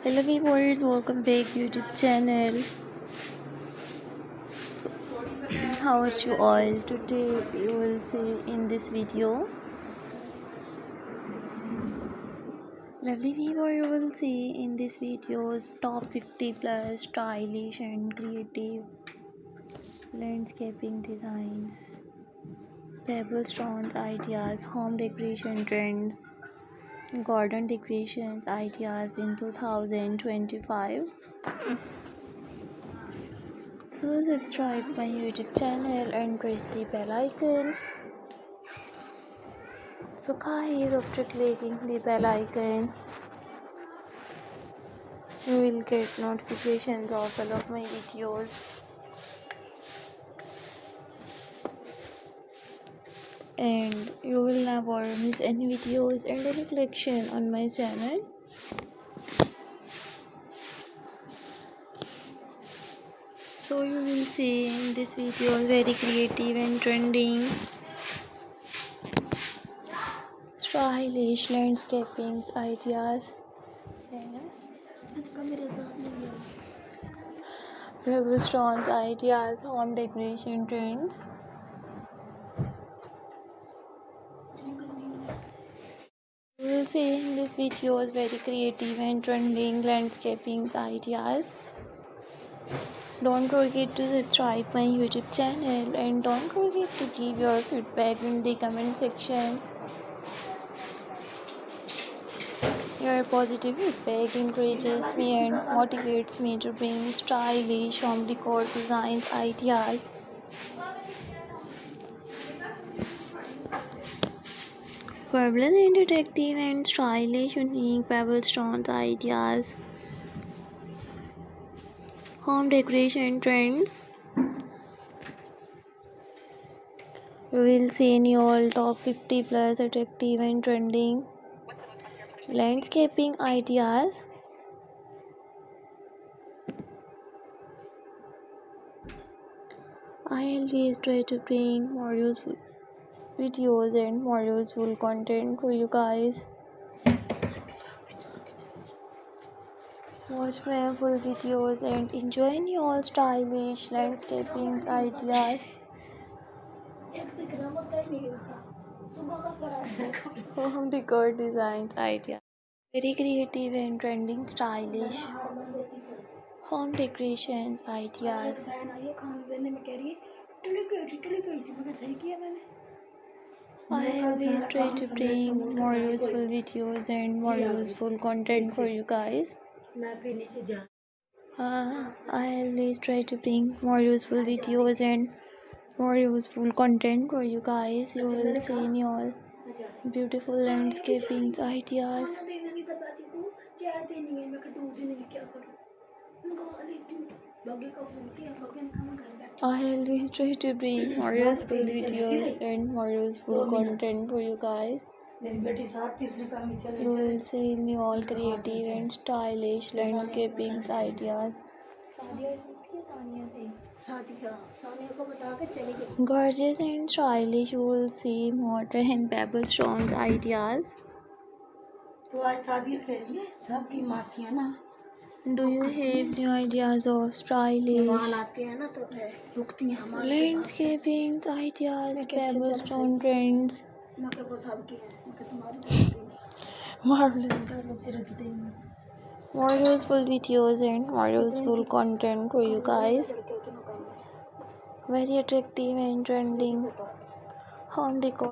Hello viewers, welcome back YouTube channel. So, how are you all? Today you will see in this video. Lovely viewer, you will see in this video's top 50 plus stylish and creative landscaping designs, pebble stones ideas, home decoration trends, garden decorations ideas in 2025. So subscribe my YouTube channel and press the bell icon. So guys, after clicking the bell icon, you will get notifications of all of my videos, and you will never miss any videos and any collection on my channel. So you will see in this video very creative and trending stylish landscaping ideas, pebble stones ideas, home decoration trends. You will see in this videos very creative and trending landscaping ideas. Don't forget to subscribe my YouTube channel and don't forget to give your feedback in the comment section. Your positive feedback encourages me and motivates me to bring stylish home decor designs ideas. Fabulous and detective and stylish unique pebble stones ideas. Home decoration trends. You will see in all top 50 plus attractive and trending landscaping ideas. I always try to bring more useful videos and more useful content for you guys. Watch my full videos and enjoy all stylish landscaping ideas. Home decor designs ideas. Very creative and trending stylish home decorations ideas. I always try to bring more useful videos and more useful content for you guys. I always try to bring more useful videos and more useful content for you guys. You will see in all beautiful landscaping ideas. I always try to bring more useful videos and more useful content for you guys. You will see in all creative and stylish landscaping ideas. Gorgeous and stylish, you will see mortar and pebble stones ideas. Do you have new ideas of stylish landscaping ideas, pebble stone trends? More useful videos and more useful content for you guys. Very attractive and trending home decor.